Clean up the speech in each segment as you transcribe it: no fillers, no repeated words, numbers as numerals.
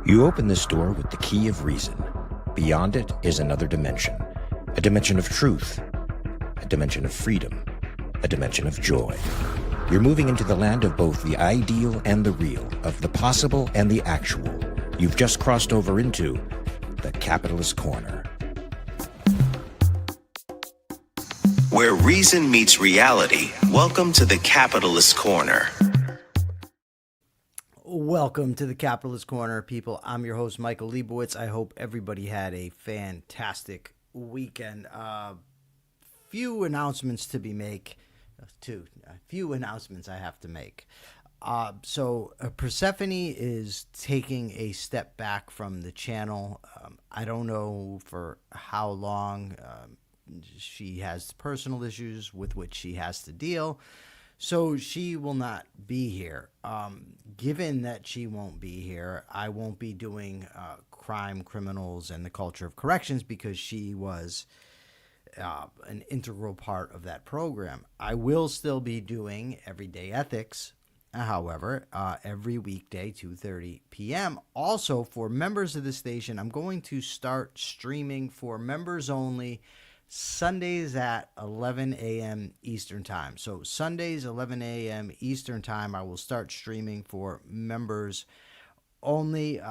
You open this door with the key of reason. Beyond it is another dimension, a dimension of truth, a dimension of freedom, a dimension of joy. You're moving into the land of both the ideal and the real, of the possible and the actual. You've just crossed over into the capitalist corner. Where reason meets reality, welcome to the capitalist corner. Welcome to the Capitalist Corner, people. I'm your host, Michael Liebowitz. I hope everybody had a fantastic weekend. Few announcements to be made. A few announcements I have to make. So Persephone is taking a step back from the channel. I don't know for how long. She has personal issues with which she has to deal. So she will not be here. Given that she won't be here, I won't be doing crime, criminals, and the culture of corrections because she was an integral part of that program. I will still be doing Everyday Ethics, however, every weekday, 2:30 p.m. Also, for members of the station, I'm going to start streaming for members only Sundays at 11 a.m. Eastern Time. So Sundays, 11 a.m. Eastern Time, I will start streaming for members only.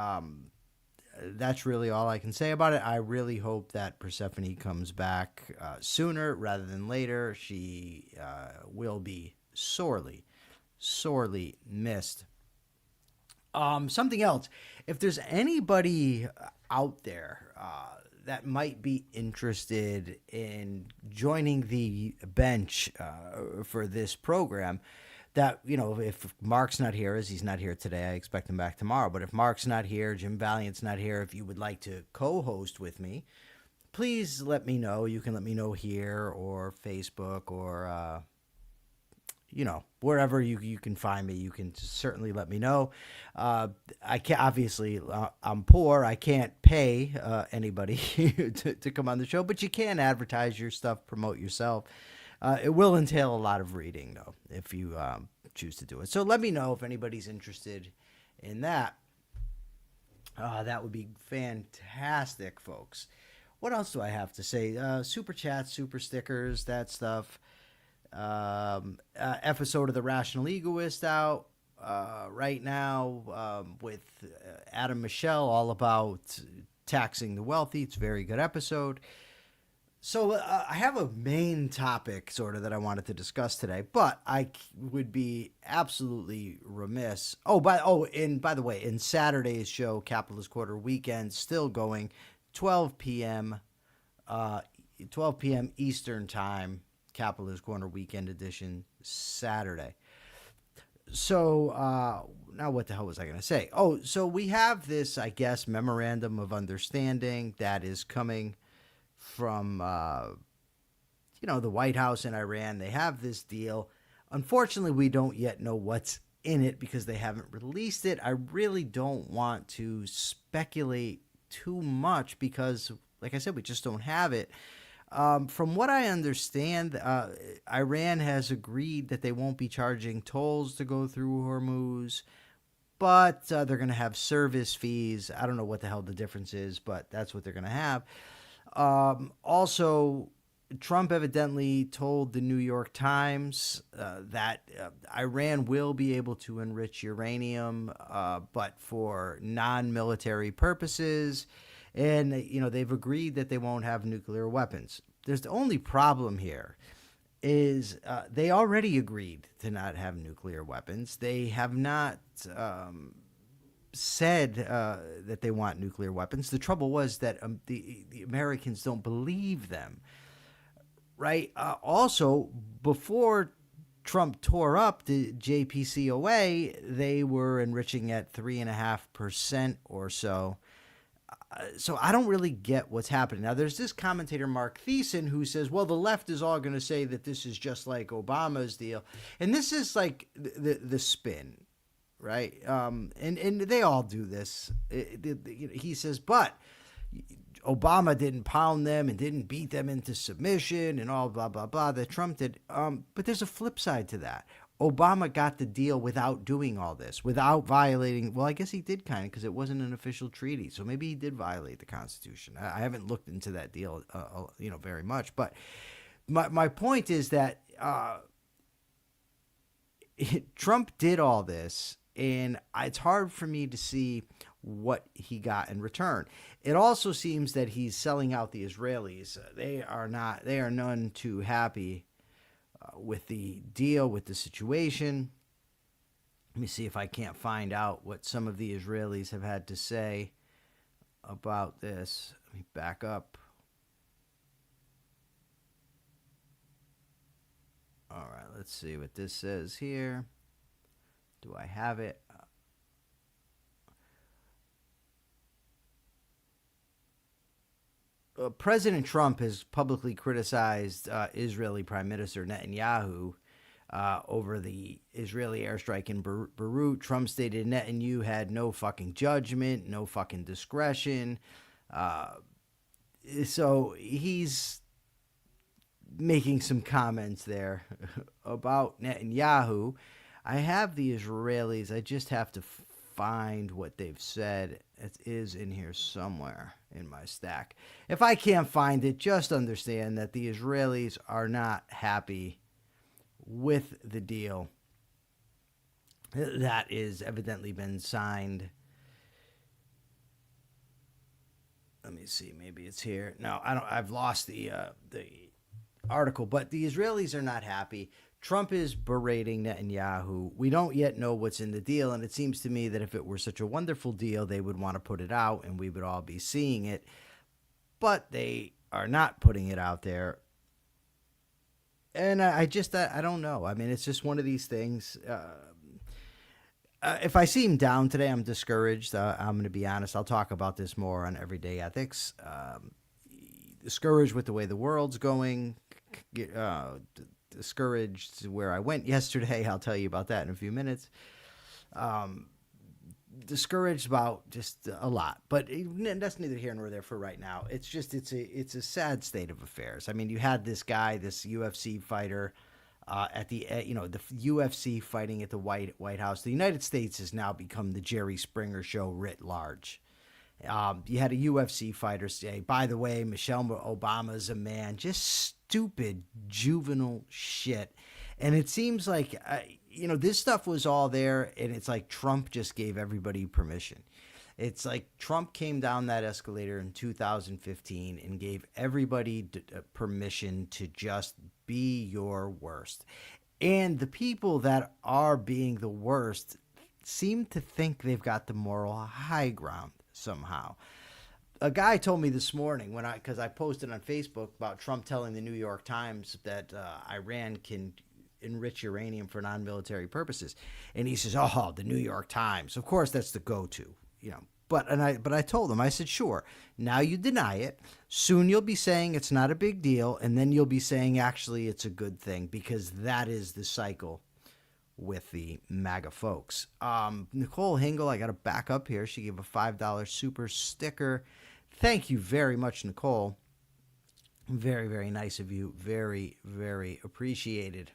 That's really all I can say about it. I really hope that Persephone comes back sooner rather than later. She will be sorely, sorely missed. Something else. If there's anybody out there that might be interested in joining the bench for this program, that, you know, if Mark's not here, as he's not here today, I expect him back tomorrow, but if Mark's not here, Jim Valiant's not here, if you would like to co-host with me, please let me know. You can let me know here or Facebook or, wherever you can find me, you can certainly let me know. I can't, obviously, I'm poor. I can't pay anybody to come on the show, but you can advertise your stuff, promote yourself. It will entail a lot of reading, though, if you choose to do it. So let me know if anybody's interested in that. That would be fantastic, folks. What else do I have to say? Super chats, super stickers, that stuff. Episode of The Rational Egoist out right now with Adam Michelle, all about taxing the wealthy. It's a very good episode. So I have a main topic sort of that I wanted to discuss today, but I would be absolutely remiss. By the way, in Saturday's show, Capitalist Quarter Weekend, still going, 12 p.m. Eastern Time. Capitalist Corner Weekend Edition, Saturday. So now what the hell was I going to say? So we have this, I guess, memorandum of understanding that is coming from, the White House and Iran. They have this deal. Unfortunately, we don't yet know what's in it because they haven't released it. I really don't want to speculate too much because, like I said, we just don't have it. From what I understand, Iran has agreed that they won't be charging tolls to go through Hormuz, but they're going to have service fees. I don't know what the hell the difference is, but that's what they're going to have. Also, Trump evidently told the New York Times that Iran will be able to enrich uranium, but for non-military purposes. And, they've agreed that they won't have nuclear weapons. There's the only problem here is they already agreed to not have nuclear weapons. They have not said that they want nuclear weapons. The trouble was that the Americans don't believe them, right? Also, before Trump tore up the JPCOA, they were enriching at 3.5% or so. So I don't really get what's happening. Now, there's this commentator, Mark Thiessen, who says, well, the left is all going to say that this is just like Obama's deal. And this is like the spin, right? And they all do this. He says, but Obama didn't pound them and didn't beat them into submission and all blah, blah, blah, that Trump did. But there's a flip side to that. Obama got the deal without doing all this, without violating. Well, I guess he did kind of, because it wasn't an official treaty. So maybe he did violate the Constitution. I haven't looked into that deal, very much. But my point is that Trump did all this, and it's hard for me to see what he got in return. It also seems that he's selling out the Israelis. They are none too happy with the deal, with the situation. Let me see if I can't find out what some of the Israelis have had to say about this. Let me back up. All right, let's see what this says here. Do I have it? President Trump has publicly criticized Israeli Prime Minister Netanyahu over the Israeli airstrike in Beirut. Trump stated Netanyahu had no fucking judgment, no fucking discretion. So he's making some comments there about Netanyahu. I have the Israelis. I just have to find what they've said. It is in here somewhere in my stack. If I can't find it, just understand that the Israelis are not happy with the deal that is evidently been signed. Let me see. Maybe it's here. No, I don't. I've lost the article, but the Israelis are not happy. Trump is berating Netanyahu. We don't yet know what's in the deal, and it seems to me that if it were such a wonderful deal, they would want to put it out, and we would all be seeing it. But they are not putting it out there. And I don't know. I mean, it's just one of these things. If I seem down today, I'm discouraged. I'm going to be honest. I'll talk about this more on Everyday Ethics. Discouraged with the way the world's going. Discouraged where I went yesterday. I'll tell you about that in a few minutes. Discouraged about just a lot, but that's neither here nor there for right now. It's just it's a sad state of affairs. I mean, you had this guy, this UFC fighter, at the the UFC fighting at the White House. The United States has now become the Jerry Springer show writ large. You had a UFC fighter say, by the way, Michelle Obama's a man. Just stupid, juvenile shit. And it seems like, this stuff was all there, and it's like Trump just gave everybody permission. It's like Trump came down that escalator in 2015 and gave everybody permission to just be your worst. And the people that are being the worst seem to think they've got the moral high ground somehow. A guy told me this morning because I posted on Facebook about Trump telling the New York Times that Iran can enrich uranium for non-military purposes, and he says, "Oh, the New York Times. Of course, that's the go-to." But I told him, I said, "Sure. Now you deny it. Soon you'll be saying it's not a big deal, and then you'll be saying actually it's a good thing, because that is the cycle with the MAGA folks." Nicole Hingle, I got to back up here. She gave a $5 super sticker. Thank you very much, Nicole. Very, very nice of you. Very, very appreciated.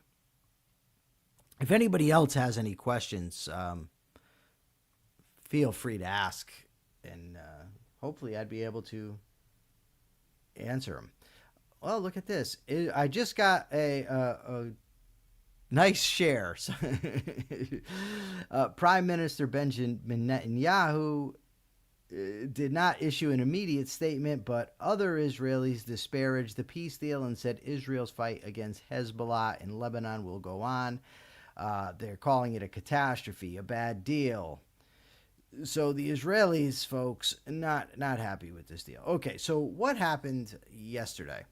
If anybody else has any questions, feel free to ask, and hopefully I'd be able to answer them. Well, look at this. I just got a nice share. Prime Minister Benjamin Netanyahu did not issue an immediate statement, but other Israelis disparaged the peace deal and said Israel's fight against Hezbollah in Lebanon will go on. They're calling it a catastrophe, a bad deal. So the Israelis, folks, not happy with this deal. Okay, so what happened yesterday?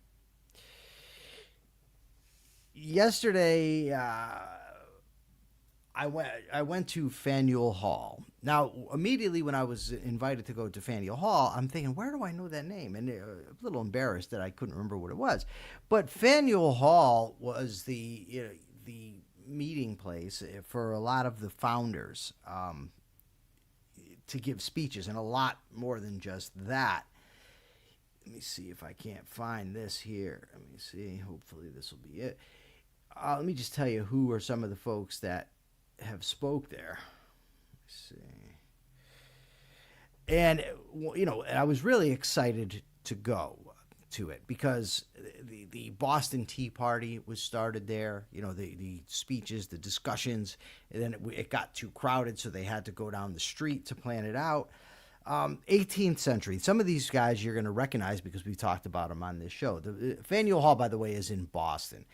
Yesterday, I went to Faneuil Hall. Now, immediately when I was invited to go to Faneuil Hall, I'm thinking, where do I know that name? And a little embarrassed that I couldn't remember what it was. But Faneuil Hall was the meeting place for a lot of the founders to give speeches, and a lot more than just that. Let me see if I can't find this here. Let me see. Hopefully this will be it. let me just tell you who are some of the folks that have spoke there. Let's see. And, I was really excited to go to it because the Boston Tea Party was started there. The speeches, the discussions, and then it got too crowded, so they had to go down the street to plan it out. 18th century. Some of these guys you're going to recognize because we talked about them on this show. The Faneuil Hall, by the way, is in Boston.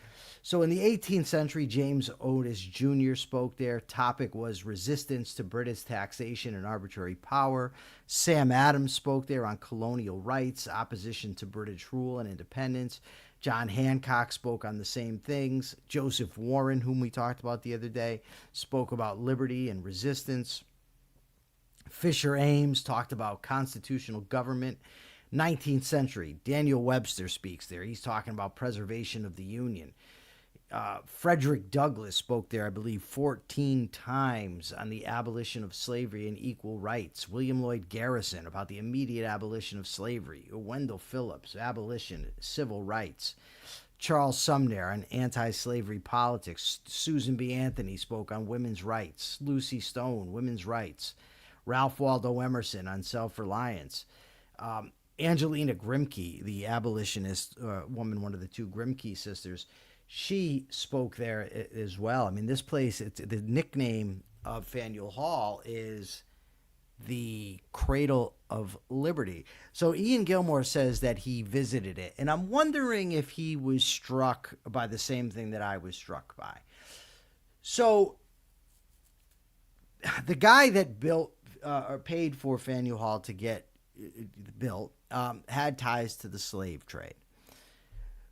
So in the 18th century, James Otis Jr. spoke there. Topic was resistance to British taxation and arbitrary power. Sam Adams spoke there on colonial rights, opposition to British rule and independence. John Hancock spoke on the same things. Joseph Warren, whom we talked about the other day, spoke about liberty and resistance. Fisher Ames talked about constitutional government. 19th century, Daniel Webster speaks there. He's talking about preservation of the Union. Frederick Douglass spoke there, I believe, 14 times on the abolition of slavery and equal rights. William Lloyd Garrison about the immediate abolition of slavery. Wendell Phillips, abolition, civil rights. Charles Sumner on anti-slavery politics. Susan B. Anthony spoke on women's rights. Lucy Stone, women's rights. Ralph Waldo Emerson on self-reliance. Angelina Grimke, the abolitionist woman, one of the two Grimke sisters, she spoke there as well. I mean, this place, the nickname of Faneuil Hall is the Cradle of Liberty. So Ian Gilmore says that he visited it, and I'm wondering if he was struck by the same thing that I was struck by. So the guy that built or paid for Faneuil Hall to get built had ties to the slave trade.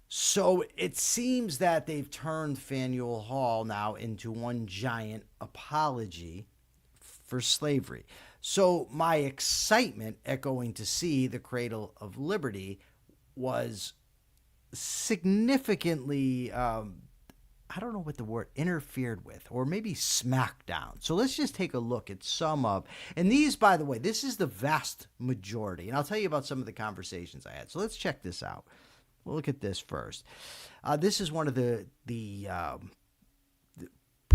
So it seems that they've turned Faneuil Hall now into one giant apology for slavery. So my excitement at going to see the Cradle of Liberty was significantly I don't know what the word interfered with, or maybe smacked down. So let's just take a look at some of, and these, by the way, this is the vast majority, and I'll tell you about some of the conversations I had. So let's check this out. We'll look at this first. This is one of the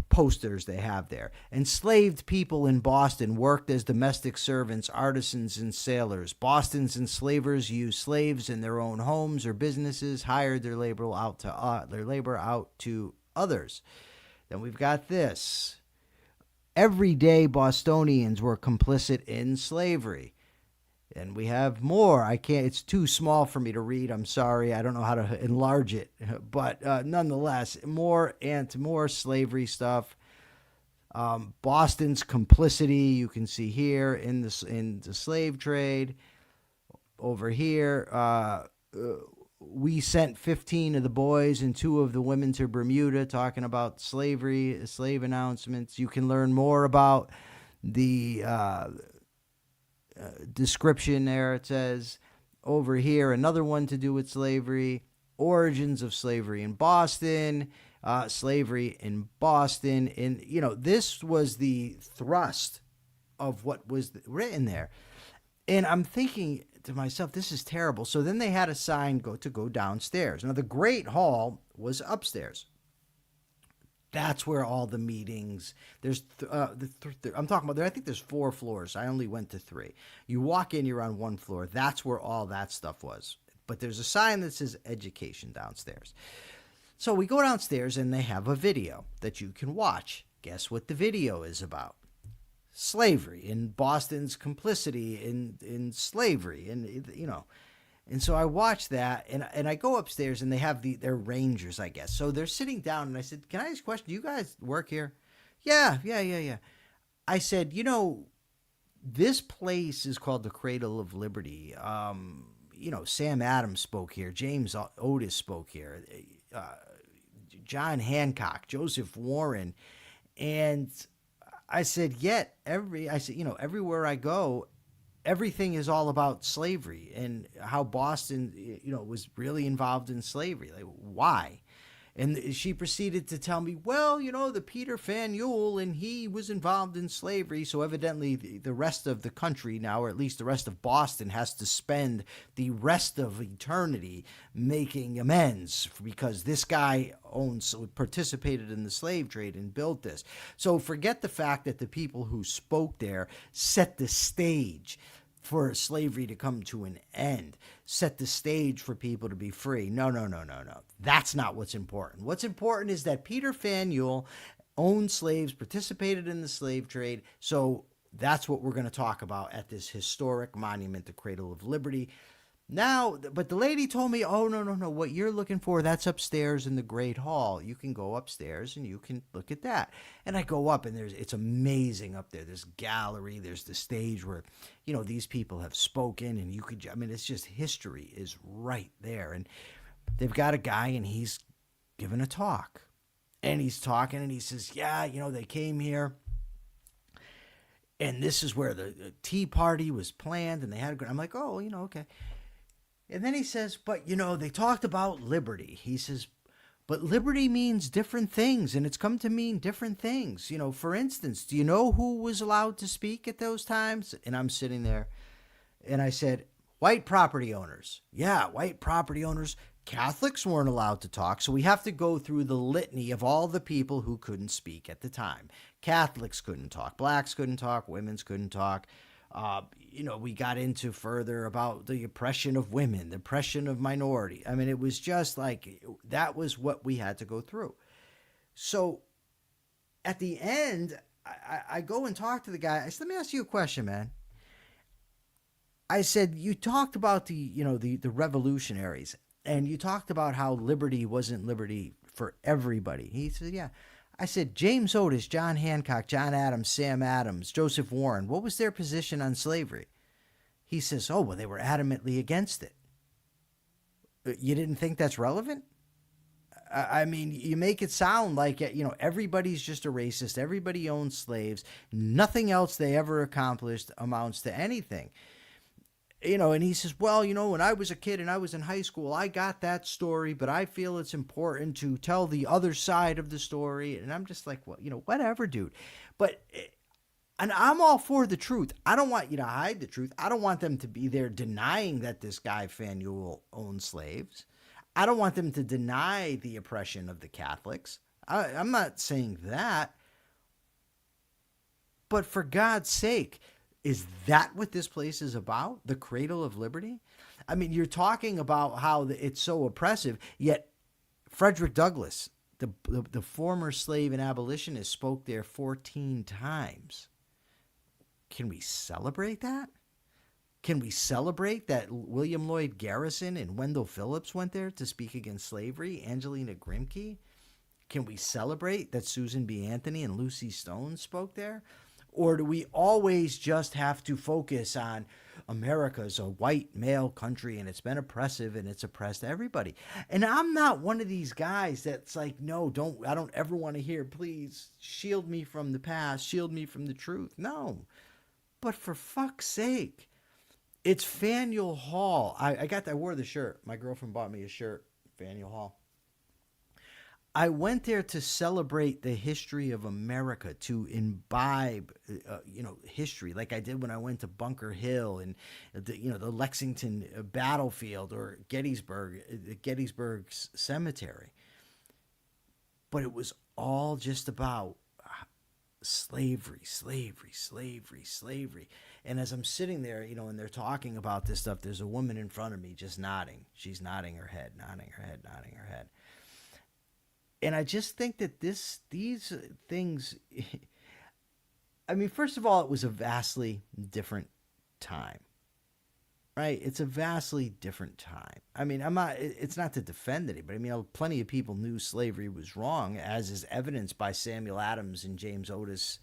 posters they have there. Enslaved people in Boston worked as domestic servants, artisans, and sailors. Boston's enslavers used slaves in their own homes or businesses, hired their labor out to others. Then we've got this. Everyday Bostonians were complicit in slavery. And we have more. It's too small for me to read. I'm sorry. I don't know how to enlarge it. But nonetheless, more slavery stuff. Boston's complicity, you can see here in the slave trade. Over here, we sent 15 of the boys and 2 of the women to Bermuda, talking about slavery, slave announcements. You can learn more about the description there. It says over here, another one to do with slavery, origins of slavery in Boston, slavery in Boston. And, this was the thrust of what was written there. And I'm thinking to myself, this is terrible. So then they had a sign go downstairs. Now, the Great Hall was upstairs. That's where all the meetings, there's, I'm talking about there, I think there's 4 floors. I only went to 3. You walk in, you're on 1 floor. That's where all that stuff was. But there's a sign that says education downstairs. So we go downstairs and they have a video that you can watch. Guess what the video is about? Slavery and Boston's complicity in slavery. And so I watched that, and I go upstairs, and they have their rangers, I guess. So they're sitting down, and I said, can I ask a question? Do you guys work here? Yeah. I said, this place is called the Cradle of Liberty. Sam Adams spoke here. James Otis spoke here. John Hancock, Joseph Warren. And I said, everywhere I go, everything is all about slavery and how Boston, was really involved in slavery. Like, why? And she proceeded to tell me, well, the Peter Faneuil, and he was involved in slavery. So evidently the rest of the country now, or at least the rest of Boston, has to spend the rest of eternity making amends because this guy participated in the slave trade and built this. So forget the fact that the people who spoke there set the stage for slavery to come to an end, set the stage for people to be free. No. That's not what's important. What's important is that Peter Faneuil owned slaves, participated in the slave trade. So that's what we're going to talk about at this historic monument, the Cradle of Liberty. Now, but the lady told me, oh, no. What you're looking for, that's upstairs in the Great Hall. You can go upstairs and you can look at that. And I go up and it's amazing up there. There's gallery, there's the stage where, these people have spoken and it's just history is right there. And they've got a guy and he's giving a talk. And he's talking and he says, yeah, they came here. And this is where the Tea Party was planned and they had, I'm like, oh, okay. And then he says, but, they talked about liberty. He says, but liberty means different things, and it's come to mean different things. For instance, do you know who was allowed to speak at those times? And I'm sitting there, and I said, white property owners. Yeah, white property owners. Catholics weren't allowed to talk, so we have to go through the litany of all the people who couldn't speak at the time. Catholics couldn't talk. Blacks couldn't talk. Women's couldn't talk. We got into further about the oppression of women, the oppression of minority. It was just like, that was what we had to go through. So at the end, I go and talk to the guy. I said, let me ask you a question, man. I said, you talked about the revolutionaries, and you talked about how liberty wasn't liberty for everybody. He said, yeah. I said, James Otis, John Hancock, John Adams, Sam Adams, Joseph Warren, what was their position on slavery? He says, oh, well, they were adamantly against it. You didn't think that's relevant? You make it sound like, everybody's just a racist. Everybody owns slaves. Nothing else they ever accomplished amounts to anything. And he says, well, when I was a kid and I was in high school, I got that story, but I feel it's important to tell the other side of the story. And I'm just like, well, whatever, dude. And I'm all for the truth. I don't want you to hide the truth. I don't want them to be there denying that this guy Faneuil owned slaves. I don't want them to deny the oppression of the Catholics. I'm not saying that. But for God's sake, is that what this place is about? The Cradle of Liberty? You're talking about how it's so oppressive, yet Frederick Douglass, the former slave and abolitionist, spoke there 14 times. Can we celebrate that? Can we celebrate that William Lloyd Garrison and Wendell Phillips went there to speak against slavery? Angelina Grimke? Can we celebrate that Susan B. Anthony and Lucy Stone spoke there? Or do we always just have to focus on America's a white male country and it's been oppressive and it's oppressed everybody? And I'm not one of these guys that's like, no, I don't ever want to hear, please shield me from the past, shield me from the truth. No. But for fuck's sake, it's Faneuil Hall. I wore the shirt. My girlfriend bought me a shirt, Faneuil Hall. I went there to celebrate the history of America, to imbibe, history, like I did when I went to Bunker Hill and the Lexington battlefield or Gettysburg Cemetery. But it was all just about slavery. And as I'm sitting there, and they're talking about this stuff, there's a woman in front of me just nodding. She's nodding her head. And I just think that these things, first of all, it was a vastly different time, right? It's a vastly different time. It's not to defend anybody. Plenty of people knew slavery was wrong, as is evidenced by Samuel Adams and James Otis,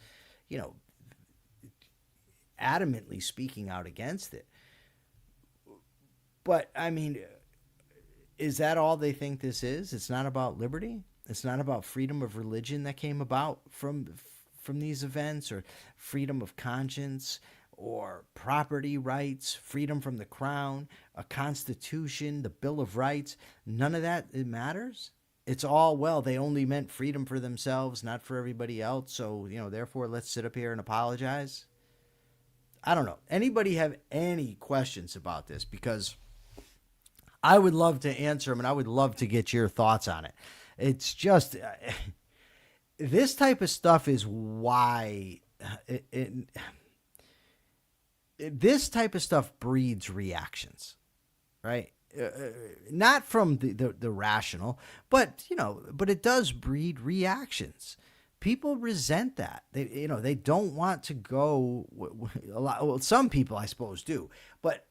adamantly speaking out against it. But, is that all they think this is? It's not about liberty? It's not about freedom of religion that came about from these events, or freedom of conscience, or property rights, freedom from the crown, a constitution, the Bill of Rights. None of that, it matters. it's all, well, they only meant freedom for themselves, not for everybody else. So, therefore, let's sit up here and apologize. I don't know. Anybody have any questions about this? Because I would love to answer them, and I would love to get your thoughts on it. It's just, this type of stuff is why this type of stuff breeds reactions, right? Not from the rational, but it does breed reactions. People resent that. They don't want to go a lot. Well, some people, I suppose, do, but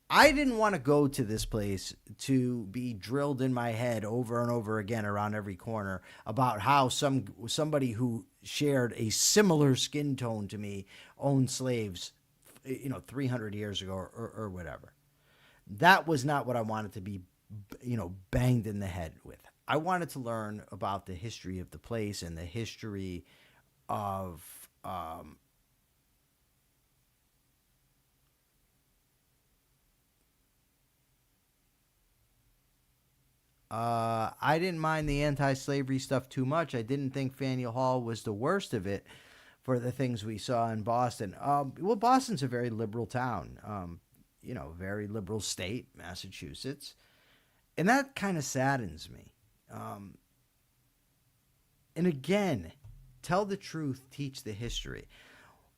I didn't want to go to this place to be drilled in my head over and over again around every corner about how somebody who shared a similar skin tone to me owned slaves, 300 years ago or whatever. That was not what I wanted to be, banged in the head with. I wanted to learn about the history of the place and the history of I didn't mind the anti-slavery stuff too much. I didn't think Faneuil Hall was the worst of it for the things we saw in Boston. Well, Boston's a very liberal town, very liberal state, Massachusetts. And that kind of saddens me. And again, tell the truth, teach the history.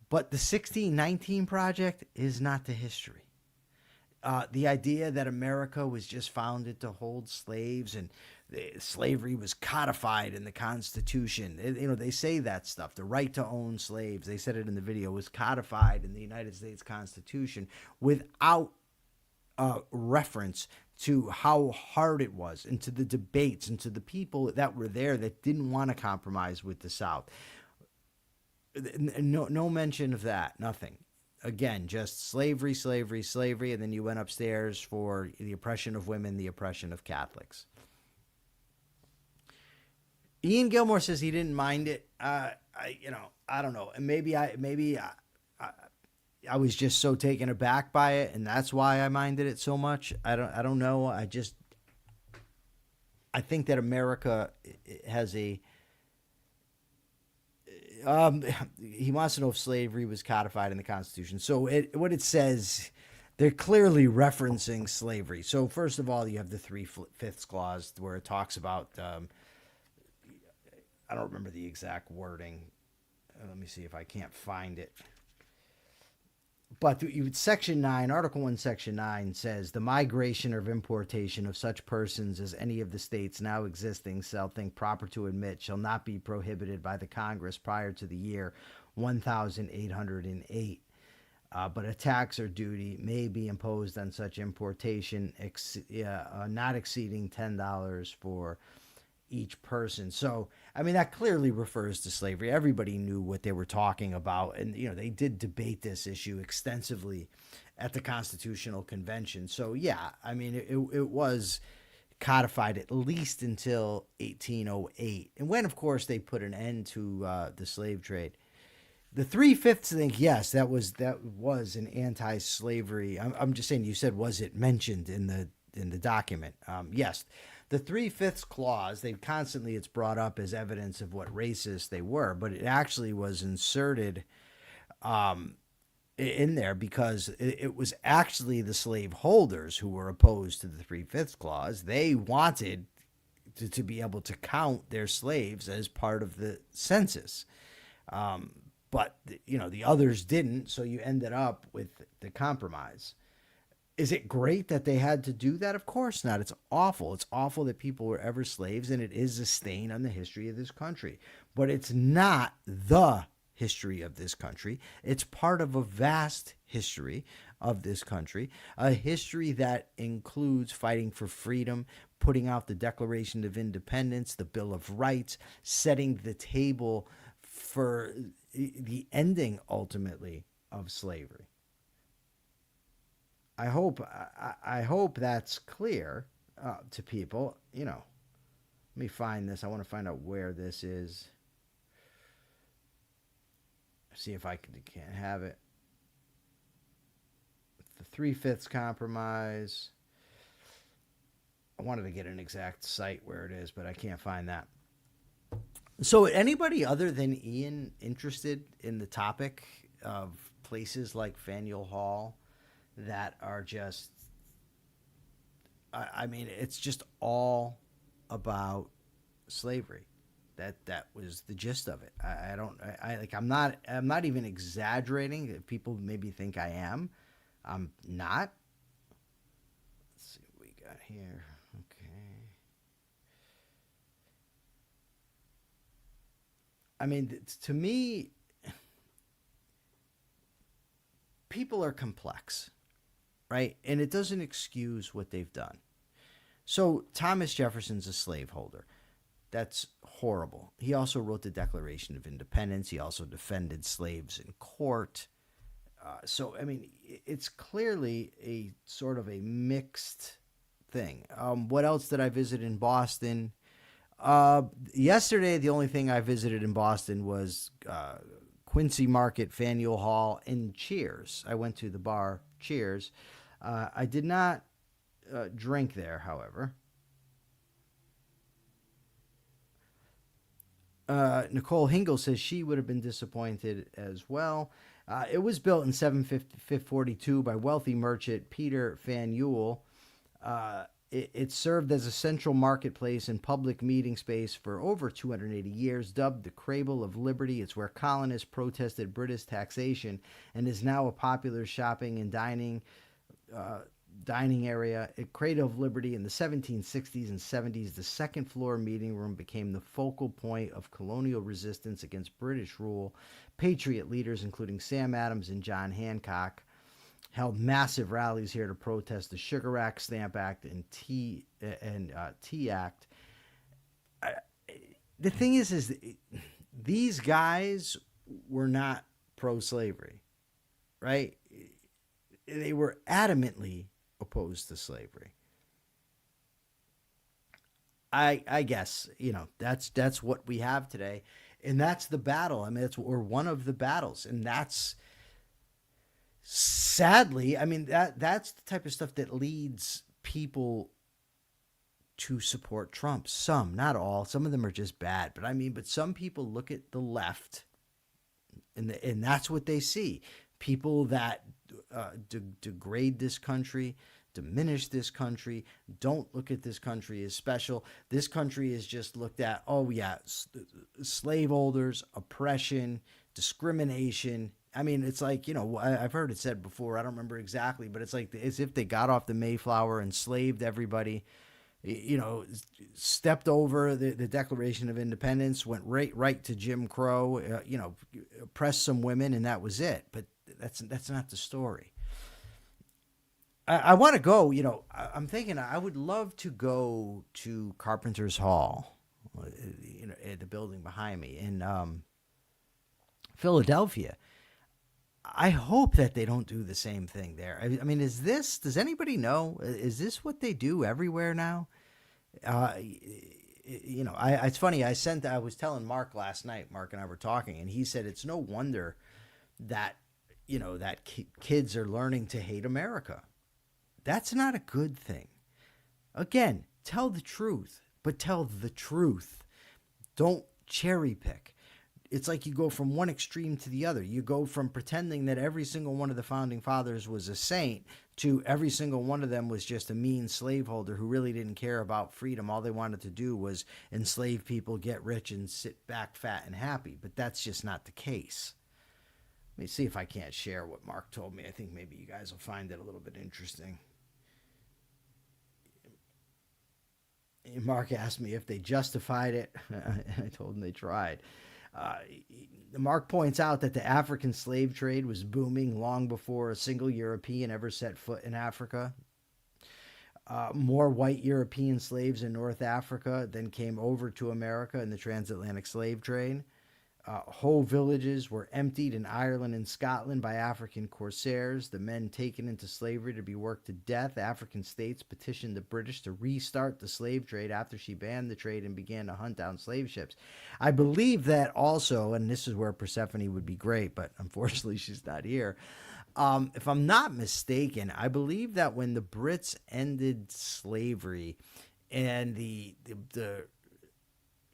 But the 1619 Project is not the history. The idea that America was just founded to hold slaves and slavery was codified in the Constitution. They say that stuff. The right to own slaves, they said it in the video, was codified in the United States Constitution without reference to how hard it was and to the debates and to the people that were there that didn't want to compromise with the South. No mention of that, nothing. Again, just slavery, slavery, slavery, and then you went upstairs for the oppression of women, the oppression of Catholics. Ian Gilmore says he didn't mind it. I don't know. And maybe I was just so taken aback by it, and that's why I minded it so much. I don't know. I think that America has a. He wants to know if slavery was codified in the Constitution. So what it says, they're clearly referencing slavery. So first of all, you have the 3/5 clause where it talks about. I don't remember the exact wording. Let me see if I can't find it. But Section 9, Article 1, Section 9 says, the migration or importation of such persons as any of the states now existing shall think proper to admit shall not be prohibited by the Congress prior to the year 1808. But a tax or duty may be imposed on such importation not exceeding $10 for each person. So, I mean, that clearly refers to slavery. Everybody knew what they were talking about. And, they did debate this issue extensively at the Constitutional Convention. So, yeah, I mean, it was codified at least until 1808. And when, of course, they put an end to the slave trade. The 3/5 thing, yes, that was an anti-slavery. I'm just saying, you said, was it mentioned in the document? Yes. The 3/5 clause, it's brought up as evidence of what racist they were, but it actually was inserted in there because it was actually the slaveholders who were opposed to the 3/5 clause. They wanted to be able to count their slaves as part of the census. But, the others didn't, so you ended up with the compromise. Is it great that they had to do that? Of course not. It's awful. It's awful that people were ever slaves, and it is a stain on the history of this country. But it's not the history of this country. It's part of a vast history of this country, a history that includes fighting for freedom, putting out the Declaration of Independence, the Bill of Rights, setting the table for the ending, ultimately, of slavery. I hope that's clear to people. Let me find this. I want to find out where this is. See if I can't have it. The 3/5 compromise. wanted to get an exact site where it is, but I can't find that. So anybody other than Ian interested in the topic of places like Faneuil Hall that are just, I mean, it's just all about slavery. That was the gist of it. I'm not even exaggerating. If people maybe think I am, I'm not. Let's see what we got here. Okay. I mean, to me, people are complex, right? And it doesn't excuse what they've done. So Thomas Jefferson's a slaveholder. That's horrible. He also wrote the Declaration of Independence. He also defended slaves in court. So, I mean, it's clearly a sort of a mixed thing. What else did I visit in Boston? Yesterday, the only thing I visited in Boston was Quincy Market, Faneuil Hall, and Cheers. I went to the bar Cheers. I did not drink there, however. Nicole Hingle says she would have been disappointed as well. It was built in 1742 by wealthy merchant Peter Faneuil. It served as a central marketplace and public meeting space for over 280 years. Dubbed the Cradle of Liberty, it's where colonists protested British taxation and is now a popular shopping and dining area. At Cradle of Liberty in the 1760s and 70s, the second floor meeting room became the focal point of colonial resistance against British rule. Patriot leaders, including Sam Adams and John Hancock, held massive rallies here to protest the Sugar Act, Stamp Act, and Tea Act. The thing is these guys were not pro-slavery, right? They were adamantly opposed to slavery. I guess, that's what we have today. And that's the battle. I mean, we're one of the battles. And that's, sadly, I mean, that's the type of stuff that leads people to support Trump. Some, not all. Some of them are just bad. But some people look at the left and that's what they see. People that degrade this country, diminish this country, don't look at this country as special. This country is just looked at, slaveholders, oppression, discrimination. I mean, it's like, I've heard it said before, I don't remember exactly, but it's like as if they got off the Mayflower, enslaved everybody, stepped over the Declaration of Independence, went right to Jim Crow, oppressed some women, and that was it. But that's not the story. I want to go, I'm thinking I would love to go to Carpenter's Hall, at the building behind me in Philadelphia. I hope that they don't do the same thing there. I mean, does anybody know? Is this what they do everywhere now? It's funny. I was telling Mark last night, Mark and I were talking, and he said it's no wonder that, kids are learning to hate America. That's not a good thing. Again, tell the truth, but tell the truth. Don't cherry pick. It's like you go from one extreme to the other. You go from pretending that every single one of the founding fathers was a saint to every single one of them was just a mean slaveholder who really didn't care about freedom. All they wanted to do was enslave people, get rich, and sit back fat and happy. But that's just not the case. Let me see if I can't share what Mark told me. I think maybe you guys will find it a little bit interesting. Mark asked me if they justified it. I told him they tried. Mark points out that the African slave trade was booming long before a single European ever set foot in Africa. More white European slaves in North Africa then came over to America in the transatlantic slave trade. Whole villages were emptied in Ireland and Scotland by African corsairs, the men taken into slavery to be worked to death. African states petitioned the British to restart the slave trade after she banned the trade and began to hunt down slave ships. I believe that also, and this is where Persephone would be great, but unfortunately she's not here. If I'm not mistaken, I believe that when the Brits ended slavery and the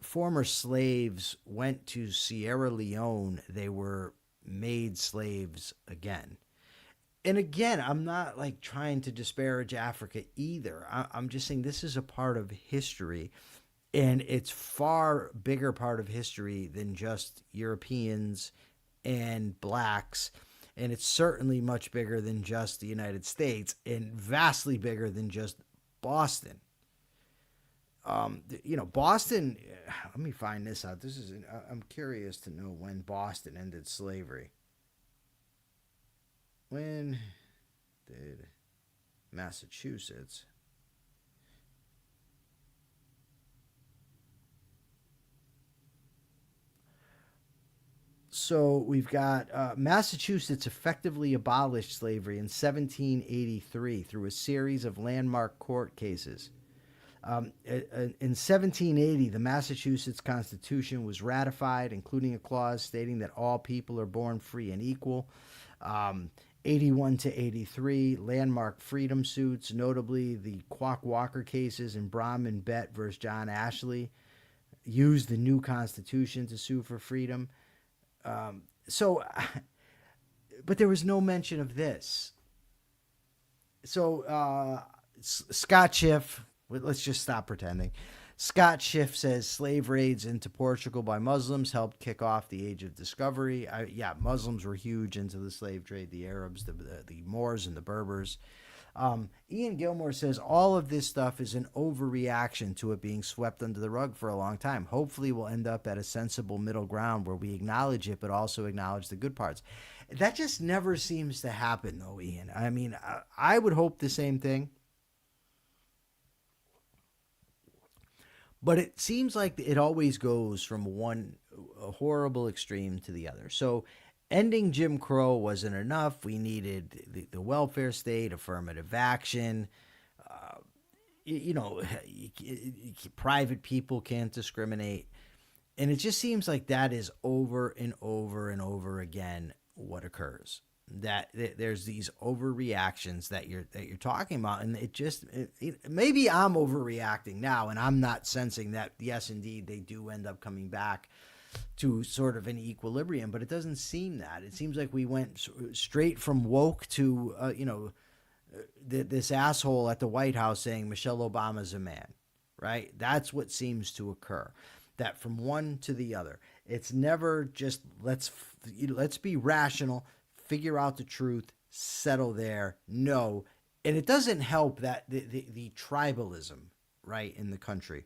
former slaves went to Sierra Leone, they were made slaves again. And again, I'm not like trying to disparage Africa either. I'm just saying this is a part of history, and it's far bigger part of history than just Europeans and blacks. And it's certainly much bigger than just the United States, and vastly bigger than just Boston. Boston, let me find this out. I'm curious to know when Boston ended slavery. When did Massachusetts So we've got Massachusetts effectively abolished slavery in 1783 through a series of landmark court cases. In 1780, the Massachusetts Constitution was ratified, including a clause stating that all people are born free and equal. 81 to 83, landmark freedom suits, notably the Quock Walker cases and Brahman Bet versus John Ashley, used the new Constitution to sue for freedom. But there was no mention of this. So Scott Schiff, let's just stop pretending. Scott Schiff says slave raids into Portugal by Muslims helped kick off the Age of Discovery. Muslims were huge into the slave trade, the Arabs, the Moors, and the Berbers. Ian Gilmore says all of this stuff is an overreaction to it being swept under the rug for a long time. Hopefully we'll end up at a sensible middle ground where we acknowledge it, but also acknowledge the good parts. That just never seems to happen, though, Ian. I mean, I would hope the same thing. But it seems like it always goes from one horrible extreme to the other. So ending Jim Crow wasn't enough. We needed the welfare state, affirmative action. Private people can't discriminate. And it just seems like that is over and over and over again what occurs. That there's these overreactions that you're talking about, and maybe I'm overreacting now, and I'm not sensing that. Yes, indeed, they do end up coming back to sort of an equilibrium, but it doesn't seem that. It seems like we went straight from woke to this asshole at the White House saying Michelle Obama's a man, right? That's what seems to occur. That from one to the other, it's never just let's be rational. Figure out the truth, settle there. No. And it doesn't help that the tribalism, right, in the country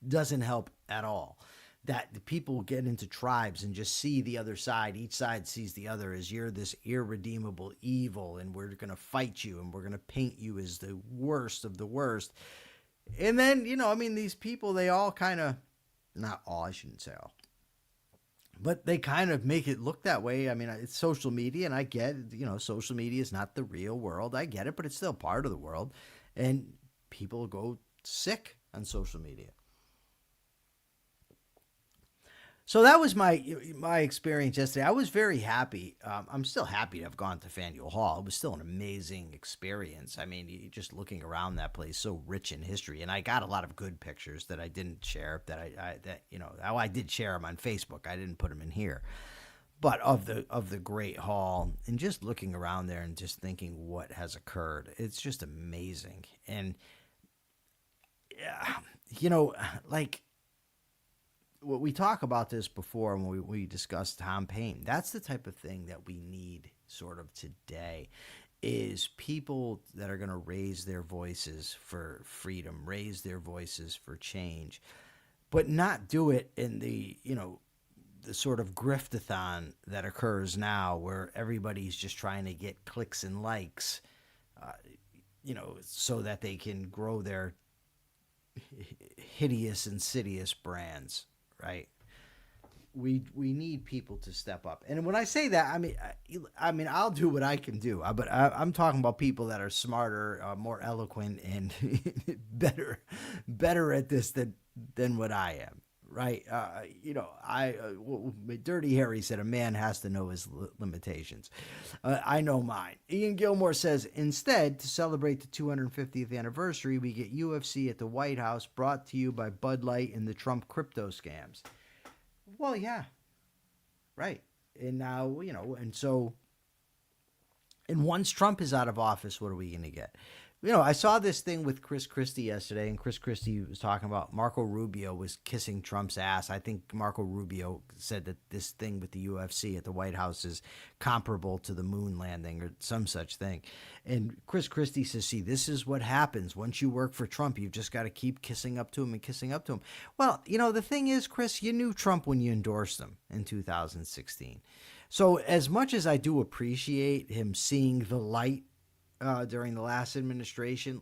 doesn't help at all. That the people get into tribes and just see the other side. Each side sees the other as you're this irredeemable evil, and we're going to fight you, and we're going to paint you as the worst of the worst. And then, these people, they all kind of, not all, I shouldn't say all, but they kind of make it look that way. I mean, it's social media, and I get, social media is not the real world. I get it, but it's still part of the world. And people go sick on social media. So that was my experience yesterday. I was very happy. I'm still happy to have gone to Faneuil Hall. It was still an amazing experience. I mean, just looking around that place, so rich in history. And I got a lot of good pictures that I didn't share. I did share them on Facebook. I didn't put them in here. But of the Great Hall, and just looking around there and just thinking what has occurred, it's just amazing. And we talk about this before when we discussed Tom Paine. That's the type of thing that we need sort of today, is people that are going to raise their voices for freedom, raise their voices for change, but not do it in the sort of griftathon that occurs now, where everybody's just trying to get clicks and likes, so that they can grow their hideous, insidious brands. Right, we need people to step up, and when I say that, I mean I'll do what I can do, but I'm talking about people that are smarter, more eloquent, and better at this than what I am. right? Dirty Harry said a man has to know his limitations. I know mine. Ian Gilmore says, instead, to celebrate the 250th anniversary, we get UFC at the White House brought to you by Bud Light and the Trump crypto scams. Well, yeah, right. And now, and once Trump is out of office, what are we going to get? I saw this thing with Chris Christie yesterday, and Chris Christie was talking about Marco Rubio was kissing Trump's ass. I think Marco Rubio said that this thing with the UFC at the White House is comparable to the moon landing or some such thing. And Chris Christie says, see, this is what happens. Once you work for Trump, you've just got to keep kissing up to him and kissing up to him. Well, the thing is, Chris, you knew Trump when you endorsed him in 2016. So as much as I do appreciate him seeing the light during the last administration,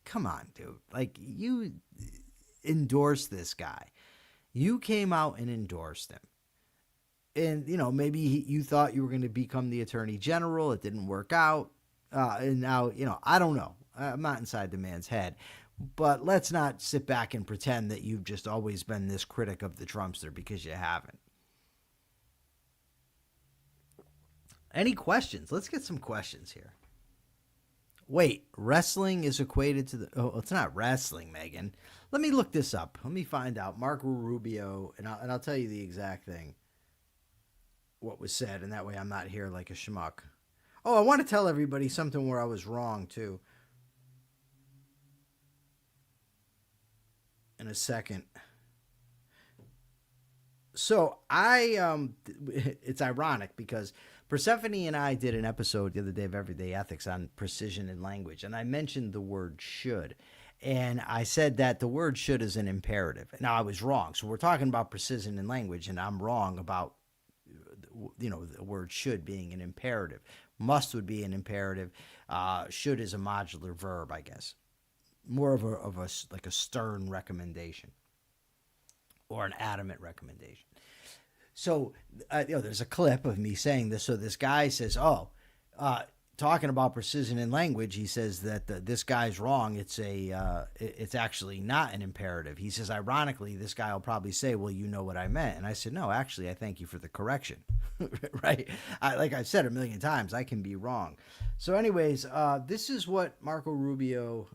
come on, dude. Like, you endorsed this guy. You came out and endorsed him. And, maybe you thought you were going to become the attorney general. It didn't work out. And now, I don't know. I'm not inside the man's head. But let's not sit back and pretend that you've just always been this critic of the Trumpster, because you haven't. Any questions? Let's get some questions here. Wait, wrestling is equated to the... Oh, it's not wrestling, Megan. Let me look this up. Let me find out. Marco Rubio, and I'll tell you the exact thing, what was said, and that way I'm not here like a schmuck. Oh, I want to tell everybody something where I was wrong, too. In a second. So, it's ironic because Persephone and I did an episode the other day of Everyday Ethics on precision in language, and I mentioned the word should. And I said that the word should is an imperative. Now, I was wrong. So we're talking about precision in language, and I'm wrong about, the word should being an imperative. Must would be an imperative. Should is a modular verb, I guess. More of a like a stern recommendation or an adamant recommendation. So, there's a clip of me saying this. So this guy says, talking about precision in language, he says that this guy's wrong. It's actually not an imperative. He says, ironically, this guy will probably say, well, you know what I meant. And I said, no, actually, I thank you for the correction. Right? Like I've said a million times, I can be wrong. So anyways, this is what Marco Rubio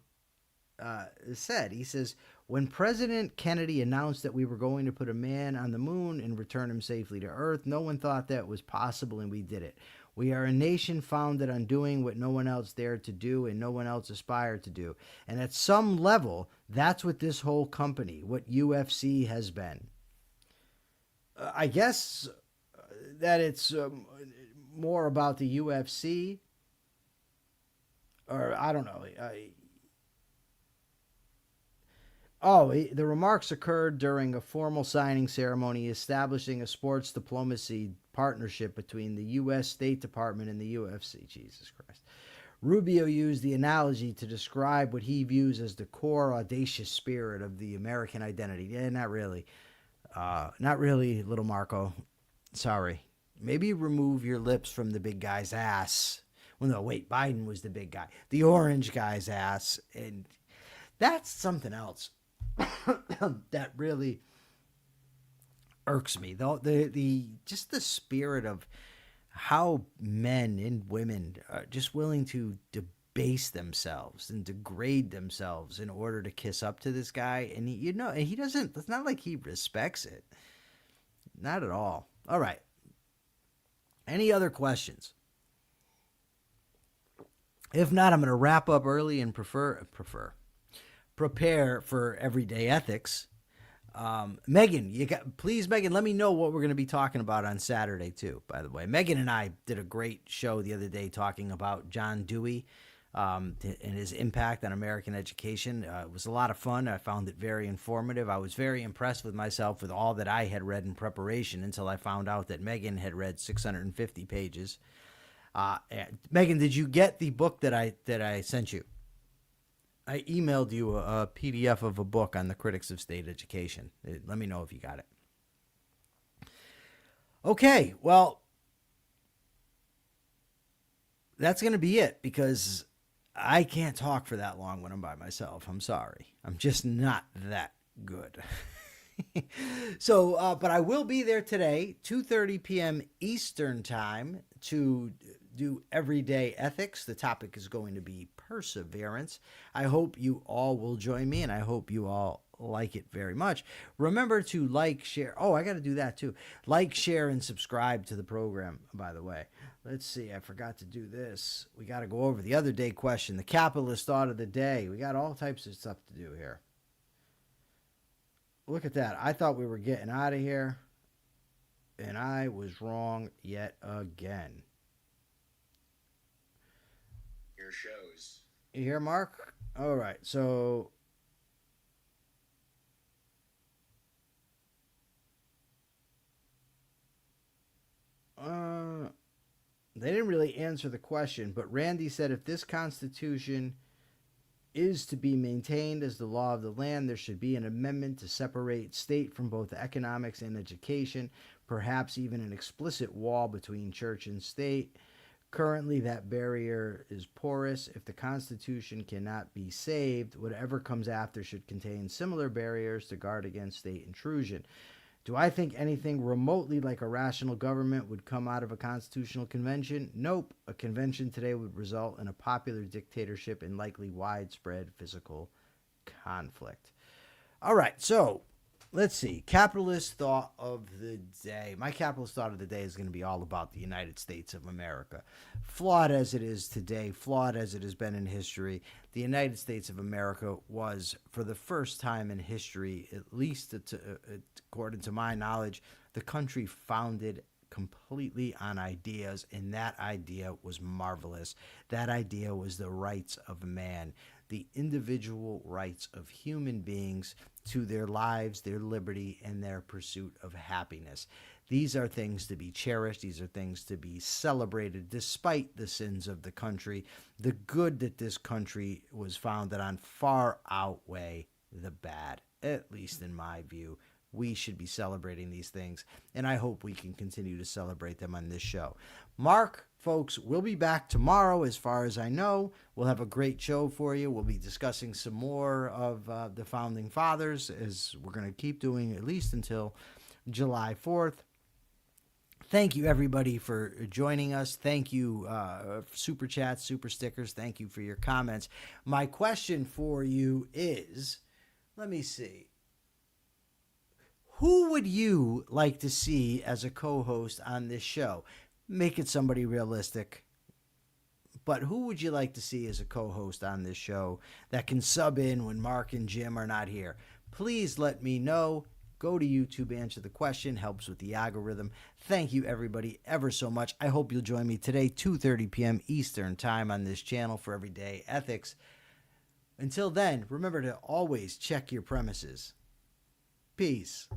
said. He says, when President Kennedy announced that we were going to put a man on the moon and return him safely to Earth, no one thought that was possible, and we did it. We are a nation founded on doing what no one else dared to do and no one else aspired to do. And at some level, that's what this whole company, what UFC has been. I guess that it's more about the UFC, or I don't know. The remarks occurred during a formal signing ceremony establishing a sports diplomacy partnership between the U.S. State Department and the UFC. Jesus Christ. Rubio used the analogy to describe what he views as the core audacious spirit of the American identity. Yeah, not really. Not really, little Marco. Sorry. Maybe remove your lips from the big guy's ass. Well, no, wait, Biden was the big guy. The orange guy's ass. And that's something else. That really irks me, though. The just the spirit of how men and women are just willing to debase themselves and degrade themselves in order to kiss up to this guy, and he doesn't. It's not like he respects it, not at all. All right. Any other questions? If not, I'm going to wrap up early and prepare for Everyday Ethics. Megan, please, Megan, let me know what we're going to be talking about on Saturday, too, by the way. Megan and I did a great show the other day talking about John Dewey and his impact on American education. It was a lot of fun. I found it very informative. I was very impressed with myself with all that I had read in preparation until I found out that Megan had read 650 pages. Megan, did you get the book that I sent you? I emailed you a PDF of a book on the critics of state education. Let me know if you got it. Okay, well, that's going to be it because I can't talk for that long when I'm by myself. I'm sorry. I'm just not that good. So, but I will be there today, 2:30 p.m. Eastern Time, to do Everyday Ethics. The topic is going to be perseverance. I hope you all will join me, and I hope you all like it very much. Remember to like, share. Oh, I got to do that too. Like, share, and subscribe to the program, by the way. Let's see. I forgot to do this. We got to go over the other day question, the capitalist thought of the day. We got all types of stuff to do here. Look at that. I thought we were getting out of here, and I was wrong yet again. Your shows. You hear, Mark? All right. So they didn't really answer the question, but Randy said if this Constitution is to be maintained as the law of the land, there should be an amendment to separate state from both economics and education, perhaps even an explicit wall between church and state. Currently, that barrier is porous. If the Constitution cannot be saved, whatever comes after should contain similar barriers to guard against state intrusion. Do I think anything remotely like a rational government would come out of a constitutional convention? Nope. A convention today would result in a popular dictatorship and likely widespread physical conflict. All right, so let's see. Capitalist thought of the day. My capitalist thought of the day is going to be all about the United States of America. Flawed as it is today, flawed as it has been in history, the United States of America was, for the first time in history, at least according to my knowledge, the country founded completely on ideas, and that idea was marvelous. That idea was the rights of man, the individual rights of human beings to their lives, their liberty, and their pursuit of happiness. These are things to be cherished. These are things to be celebrated despite the sins of the country. The good that this country was founded on far outweigh the bad, at least in my view. We should be celebrating these things, and I hope we can continue to celebrate them on this show. Mark, folks, we'll be back tomorrow as far as I know. We'll have a great show for you. We'll be discussing some more of the Founding Fathers, as we're going to keep doing at least until July 4th. Thank you, everybody, for joining us. Thank you for super chats, super stickers. Thank you for your comments. My question for you is, let me see. Who would you like to see as a co-host on this show? Make it somebody realistic. But who would you like to see as a co-host on this show that can sub in when Mark and Jim are not here? Please let me know. Go to YouTube, answer the question. Helps with the algorithm. Thank you, everybody, ever so much. I hope you'll join me today, 2:30 p.m. Eastern Time on this channel for Everyday Ethics. Until then, remember to always check your premises. Peace.